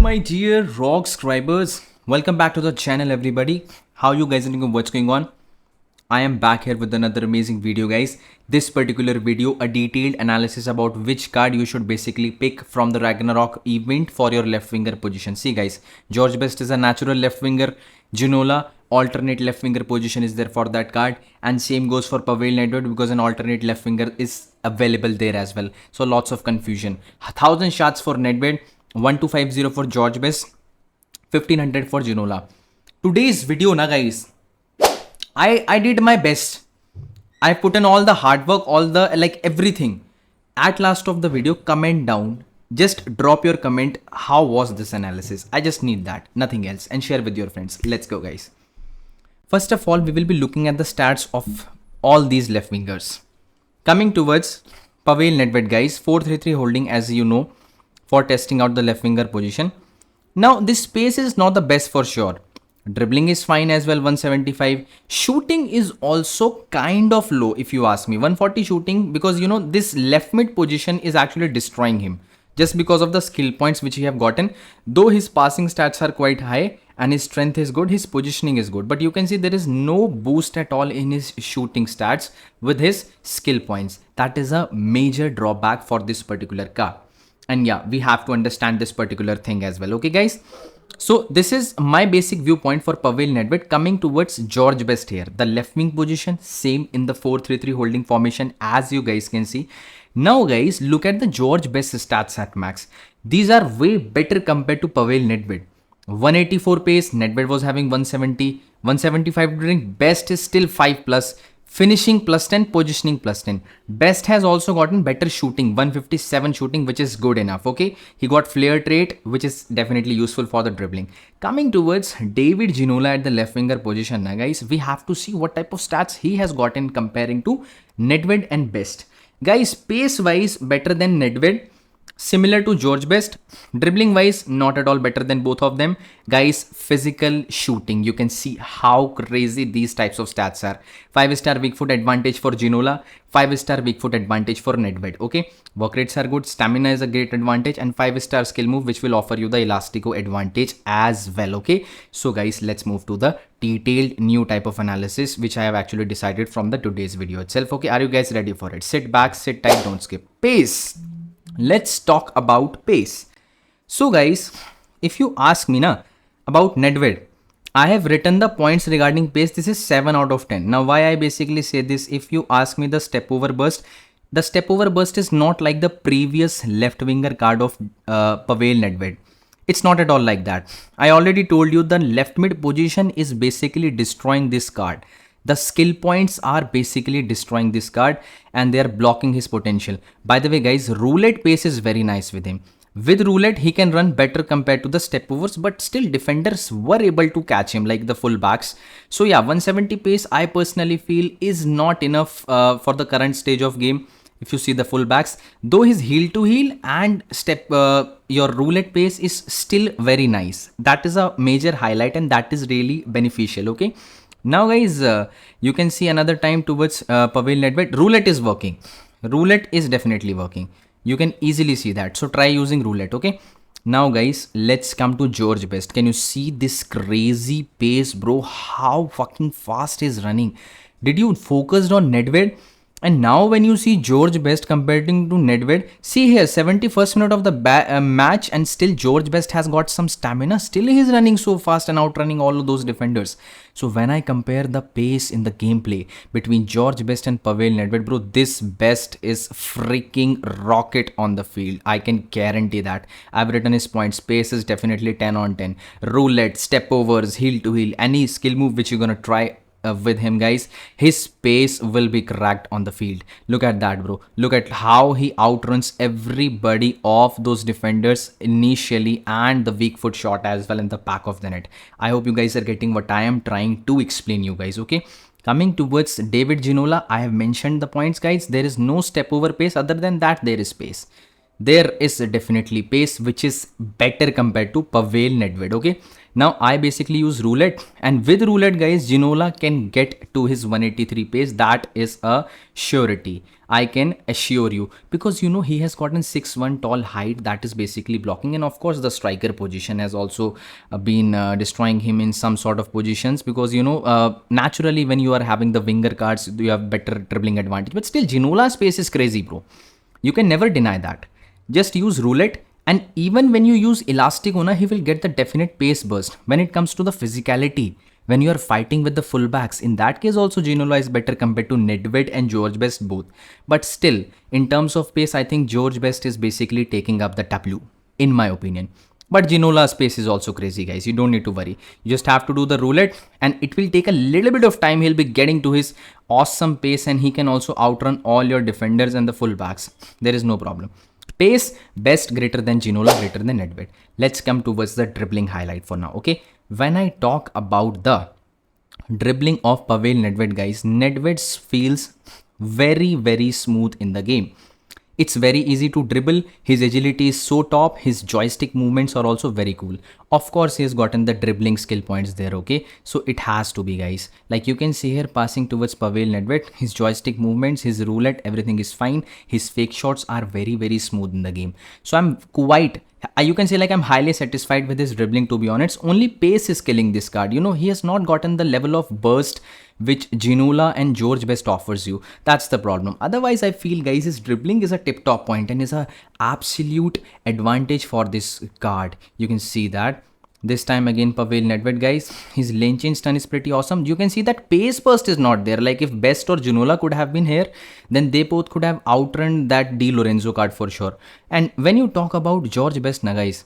my dear rock scribers, welcome back to the channel everybody. How you guys are doing? What's going on? I am back here with another amazing video, guys. This particular video, a detailed analysis about which card you should basically pick from the Ragnarok event for your left winger position. See guys, George Best is a natural left winger. Ginola, alternate left winger position is there for that card, and same goes for Pavel Nedved because an alternate left winger is available there as well. So lots of confusion. 1000 shots for Nedved, 1250 for George Best, 1500 for Ginola. Today's video na guys, I did my best. I put in all the hard work, all the everything. At last of the video, comment down. Just drop your comment. How was this analysis? I just need that, nothing else, and share with your friends. Let's go guys. First of all, we will be looking at the stats of all these left wingers. Coming towards Pavel Nedved guys, 433 holding as you know for testing out the left winger position. Now this pace is not the best for sure. Dribbling is fine as well, 175. Shooting is also kind of low if you ask me. 140 shooting because you know this left mid position is actually destroying him just because of the skill points which he have gotten. Though his passing stats are quite high and his strength is good, his positioning is good. But you can see there is no boost at all in his shooting stats with his skill points. That is a major drawback for this particular card. And yeah, we have to understand this particular thing as well. Okay guys. So this is my basic viewpoint for Pavel Nedved. Coming towards George Best here. The left wing position, same in the 4-3-3 holding formation as you guys can see. Now guys, look at the George Best stats at max. These are way better compared to Pavel Nedved. 184 pace, Nedved was having 170, 175 during. Best is still 5 plus. Finishing plus 10, positioning plus 10. Best has also gotten better shooting, 157 shooting, which is good enough. Okay, he got flair trait, which is definitely useful for the dribbling. Coming towards David Ginola at the left winger position now guys, we have to see what type of stats he has gotten comparing to Nedved and Best. Guys, pace wise better than Nedved, similar to George Best. Dribbling wise not at all better than both of them. Guys, physical shooting, you can see how crazy these types of stats are. 5-star weak foot advantage for Ginola, 5-star weak foot advantage for Nedved. Okay, work rates are good, stamina is a great advantage, and 5-star skill move which will offer you the elastico advantage as well. Okay, so guys, let's move to the detailed new type of analysis which I have actually decided from the today's video itself. Okay, are you guys ready for it? Sit back, sit tight, don't skip. Pace. Let's talk about pace. So guys, if you ask me na about Nedved, I have written the points regarding pace. This is 7 out of 10. Now why I basically say this, if you ask me the step over burst, the step over burst is not like the previous left winger card of Pavel Nedved. It's not at all like that. I already told you the left mid position is basically destroying this card. The skill points are basically destroying this card and they are blocking his potential. By the way guys, roulette pace is very nice with him. With roulette, he can run better compared to the step overs, but still defenders were able to catch him like the fullbacks. So yeah, 170 pace I personally feel is not enough for the current stage of game. If you see the fullbacks, though his heel to heel and step your roulette pace is still very nice. That is a major highlight and that is really beneficial. Okay. Now guys, you can see another time towards Pavel Nedved. Roulette is working. Roulette is definitely working. You can easily see that. So try using roulette. Okay. Now guys, let's come to George Best. Can you see this crazy pace, bro? How fucking fast is running. Did you focused on Nedved? And now when you see George Best comparing to Nedved, see here 71st minute of the match and still George Best has got some stamina. Still he is running so fast and outrunning all of those defenders. So when I compare the pace in the gameplay between George Best and Pavel Nedved, bro, this Best is freaking rocket on the field. I can guarantee that. I've written his points. Pace is definitely 10 on 10. Roulette, step overs, heel to heel, any skill move which you're gonna try with him guys, his pace will be cracked on the field. Look at that, bro. Look at how he outruns everybody of those defenders initially and the weak foot shot as well in the back of the net. I hope you guys are getting what I am trying to explain you guys. Okay, coming towards David Ginola, I have mentioned the points guys. There is no step over pace. Other than that, there is pace. there is definitely pace which is better compared to Pavel Nedved. Okay, now I basically use roulette, and with roulette guys, Ginola can get to his 183 pace. That is a surety, I can assure you, because you know he has gotten 6'1" tall height, that is basically blocking, and of course the striker position has also been destroying him in some sort of positions, because you know naturally when you are having the winger cards you have better dribbling advantage, but still Ginola's pace is crazy, bro. You can never deny that. Just use roulette, and even when you use elastic Ona, he will get the definite pace burst. When it comes to the physicality, when you are fighting with the fullbacks, in that case also Ginola is better compared to Nedved and George Best both. But still, in terms of pace, I think George Best is basically taking up the tableau, in my opinion. But Ginola's pace is also crazy, guys. You don't need to worry. You just have to do the roulette, and it will take a little bit of time. He'll be getting to his awesome pace, and he can also outrun all your defenders and the fullbacks. There is no problem. Pace, Best greater than Ginola, greater than Nedved. Let's come towards the dribbling highlight for now, okay? When I talk about the dribbling of Pavel Nedved, guys, Nedved feels very smooth in the game. It's very easy to dribble. His agility is so top. His joystick movements are also very cool. Of course, he has gotten the dribbling skill points there, okay? So it has to be, guys. Like you can see here, passing towards Pavel Nedved, his joystick movements, his roulette, everything is fine. His fake shots are very smooth in the game. So I'm quite, you can say like I'm highly satisfied with his dribbling, to be honest. Only pace is killing this card. You know, he has not gotten the level of burst which Ginola and George Best offers you. That's the problem. Otherwise, I feel, guys, his dribbling is a tip-top point and is a absolute advantage for this card. You can see that. This time again, Pavel Nedved, guys, his lane change stun is pretty awesome. You can see that pace burst is not there. Like if Best or Ginola could have been here, then they both could have outrun that Di Lorenzo card for sure. And when you talk about George Best, na guys,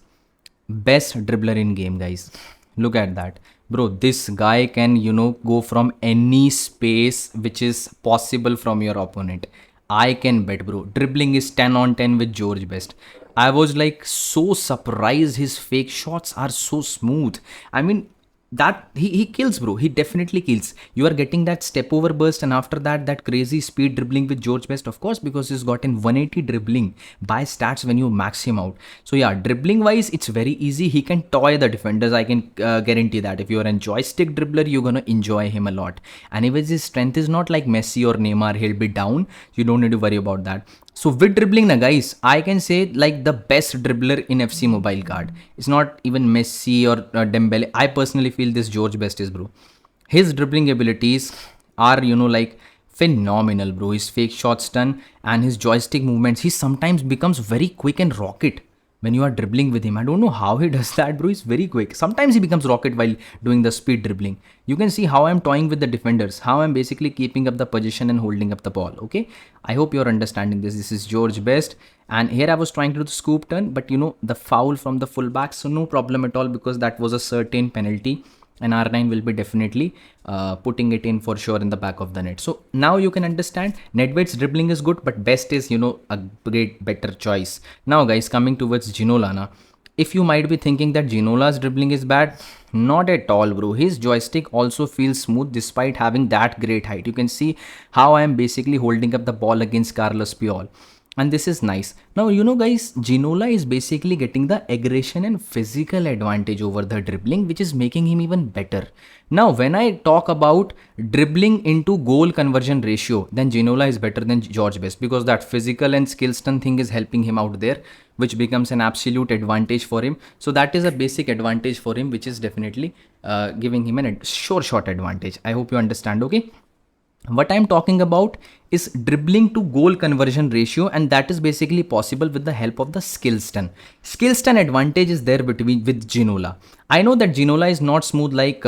best dribbler in game, guys. Look at that. Bro, this guy can, you know, go from any space which is possible from your opponent. I can bet, bro. Dribbling is 10 on 10 with George Best. I was like so surprised. His fake shots are so smooth. I mean, that he kills, bro. He definitely kills. You are getting that step over burst, and after that crazy speed dribbling with George Best, of course, because he's gotten 180 dribbling by stats when you max him out. So yeah, dribbling wise, it's very easy. He can toy the defenders. I can guarantee that. If you're a joystick dribbler, you're gonna enjoy him a lot. Anyways, his strength is not like Messi or Neymar. He'll be down. You don't need to worry about that. So with dribbling, na guys, I can say like the best dribbler in FC Mobile card. It's not even Messi or Dembele. I personally feel this George Best is, bro. His dribbling abilities are, you know, like phenomenal, bro. His fake shot stun and his joystick movements. He sometimes becomes very quick and rocket when you are dribbling with him. I don't know how he does that, bro. He's very quick. Sometimes he becomes rocket while doing the speed dribbling. You can see how I'm toying with the defenders, how I'm basically keeping up the position and holding up the ball, okay? I hope you're understanding this. This is George Best. And here I was trying to do the scoop turn, but you know, the foul from the fullback, so no problem at all, because that was a certain penalty. And R9 will be definitely putting it in for sure in the back of the net. So now you can understand Nedved's dribbling is good, but Best is, you know, a great better choice. Now guys, coming towards Ginola, na, if you might be thinking that Ginola's dribbling is bad, not at all, bro. His joystick also feels smooth despite having that great height. You can see how I am basically holding up the ball against Carlos Puyol. And this is nice. Now, you know, guys, Ginola is basically getting the aggression and physical advantage over the dribbling, which is making him even better. Now, when I talk about dribbling into goal conversion ratio, then Ginola is better than George Best, because that physical and skill stun thing is helping him out there, which becomes an absolute advantage for him. So that is a basic advantage for him, which is definitely giving him a sure shot advantage. I hope you understand, okay? What I'm talking about is dribbling to goal conversion ratio, and that is basically possible with the help of the skill stun. Skill stun advantage is there with Ginola. I know that Ginola is not smooth like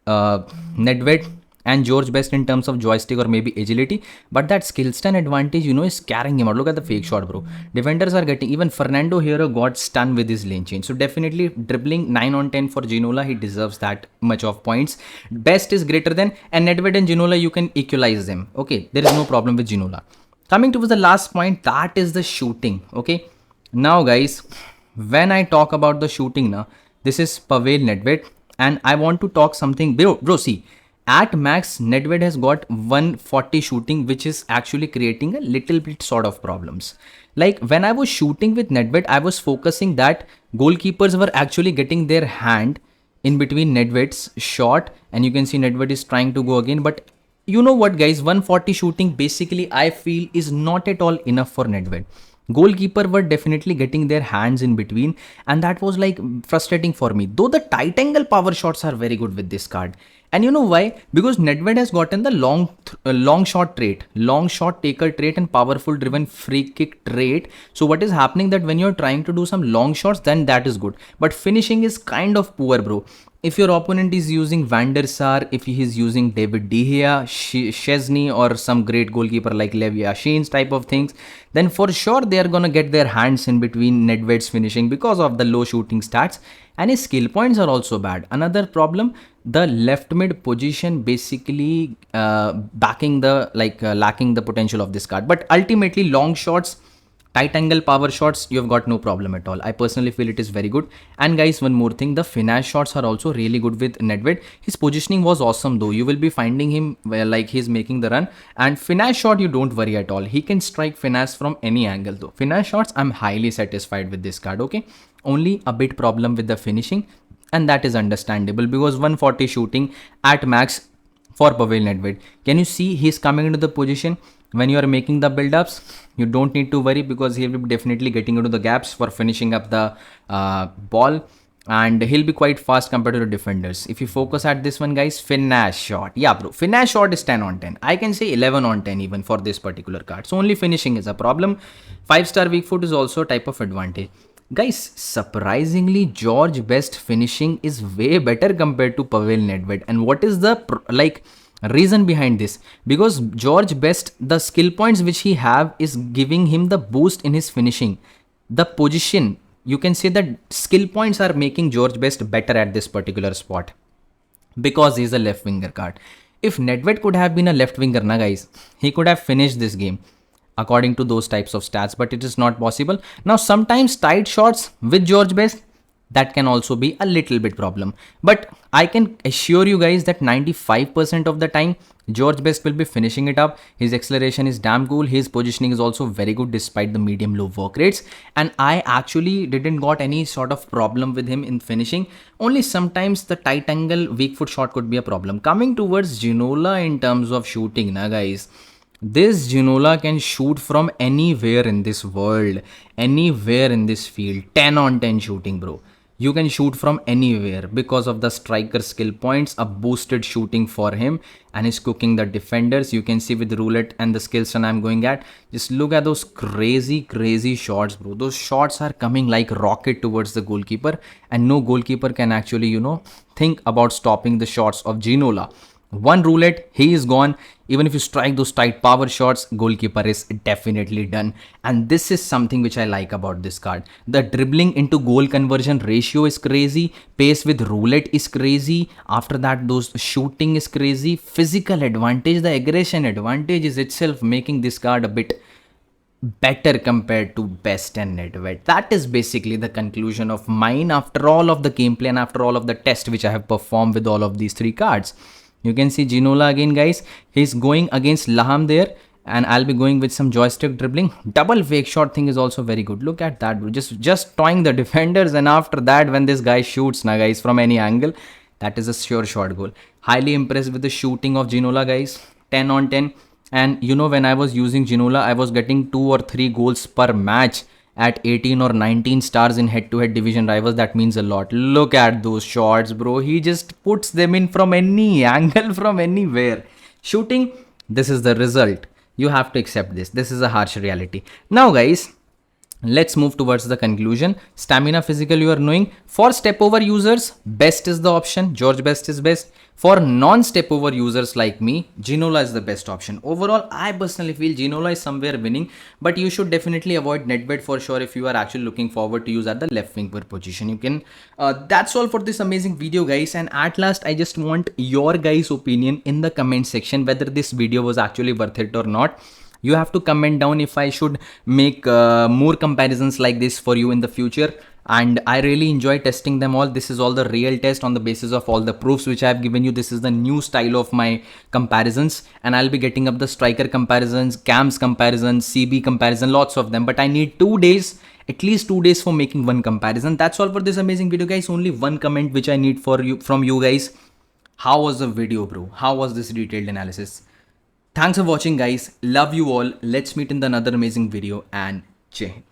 Nedved and George Best in terms of joystick or maybe agility, but that skill stun advantage, you know, is carrying him out. Look at the fake shot, bro. Defenders are getting, even Fernando Hierro got stunned with his lane change. So definitely dribbling 9 on 10 for Ginola. He deserves that much of points. Best is greater than, and Nedved and Ginola, you can equalize them. Okay, there is no problem with Ginola. Coming to the last point, that is the shooting. Okay, now guys, when I talk about the shooting now, this is Pavel Nedved, and I want to talk something, bro see, At max, Nedved has got 140 shooting, which is actually creating a little bit sort of problems. Like when I was shooting with Nedved, I was focusing that goalkeepers were actually getting their hand in between Nedved's shot, and you can see Nedved is trying to go again. But you know what, guys? 140 shooting basically I feel is not at all enough for Nedved. Goalkeeper were definitely getting their hands in between, and that was like frustrating for me. Though the tight angle power shots are very good with this card. And you know why? Because Nedved has gotten the long shot trait, long shot taker trait, and powerful driven free kick trait. So what is happening that when you're trying to do some long shots, then that is good. But finishing is kind of poor, bro. If your opponent is using Van der Sar, if he is using David De Gea, Szczesny, or some great goalkeeper like Levi Yashin's type of things, then for sure they are gonna get their hands in between Nedved's finishing because of the low shooting stats, and his skill points are also bad. Another problem, the left mid position basically lacking the potential of this card. But ultimately, long shots, tight angle power shots, you've got no problem at all. I personally feel it is very good. And guys, one more thing, the finesse shots are also really good with Nedved. His positioning was awesome though. You will be finding him like he's making the run. And finesse shot, you don't worry at all. He can strike finesse from any angle though. Finesse shots, I'm highly satisfied with this card, okay? Only a bit problem with the finishing, and that is understandable because 140 shooting at max for Pavel Nedved. Can you see he's coming into the position? When you are making the build-ups, you don't need to worry because he'll be definitely getting into the gaps for finishing up the ball, and he'll be quite fast compared to the defenders. If you focus at this one, guys, finesse shot. Yeah, bro, finesse shot is 10 on 10. I can say 11 on 10 even for this particular card. So only finishing is a problem. 5-star weak foot is also a type of advantage. Guys, surprisingly, George Best finishing is way better compared to Pavel Nedved. And what is the reason behind this? Because George Best, the skill points which he have is giving him the boost in his finishing. The position, you can say that skill points are making George Best better at this particular spot because he's a left winger card. If Nedved could have been a left winger, na guys, he could have finished this game according to those types of stats, but it is not possible. Now, sometimes tight shots with George Best, that can also be a little bit problem. But I can assure you guys that 95% of the time, George Best will be finishing it up. His acceleration is damn cool. His positioning is also very good despite the medium low work rates. And I actually didn't got any sort of problem with him in finishing. Only sometimes the tight angle weak foot shot could be a problem. Coming towards Ginola in terms of shooting, na guys, this Ginola can shoot from anywhere in this world, anywhere in this field. 10 on 10 shooting, bro. You can shoot from anywhere because of the striker skill points, a boosted shooting for him, and he's cooking the defenders. You can see with roulette and the skills that I'm going at. Just look at those crazy shots, bro. Those shots are coming like rocket towards the goalkeeper, and no goalkeeper can actually, think about stopping the shots of Ginola. One roulette, he is gone. Even if you strike those tight power shots, goalkeeper is definitely done. And this is something which I like about this card. The dribbling into goal conversion ratio is crazy. Pace with roulette is crazy. After that, those shooting is crazy. Physical advantage, the aggression advantage is itself making this card a bit better compared to Best and Nedved. That is basically the conclusion of mine after all of the gameplay and after all of the test which I have performed with all of these three cards. You can see Ginola again, guys. He's going against Laham there, and I'll be going with some joystick dribbling. Double fake shot thing is also very good. Look at that, bro. Just toying the defenders, and after that, when this guy shoots, na guys, from any angle, that is a sure shot goal. Highly impressed with the shooting of Ginola, guys. 10 on 10. And when I was using Ginola, I was getting 2 or 3 goals per match at 18 or 19 stars in head-to-head division rivals. That means a lot. Look at those shots, bro. He just puts them in from any angle, from anywhere. Shooting, this is the result. You have to accept this. This is a harsh reality. Now, guys, let's move towards the conclusion. Stamina, physical, you are knowing. For step over users, Best is the option. George Best is best. For non-step over users like me, Ginola is the best option. Overall, I personally feel Ginola is somewhere winning, but you should definitely avoid Nedved for sure if you are actually looking forward to use at the left wing position. You can. That's all for this amazing video, guys. And at last, I just want your guys' opinion in the comment section whether this video was actually worth it or not. You have to comment down if I should make more comparisons like this for you in the future. and I really enjoy testing them all. This is all the real test on the basis of all the proofs which I have given you. This is the new style of my comparisons, and I'll be getting up the striker comparisons, cams comparisons, CB comparison, lots of them, but I need 2 days, at least 2 days for making one comparison. That's all for this amazing video, guys. Only one comment which I need for you from you guys. How was the video, bro? How was this detailed analysis? Thanks for watching, guys. Love you all. Let's meet in the another amazing video, and Jai Hind.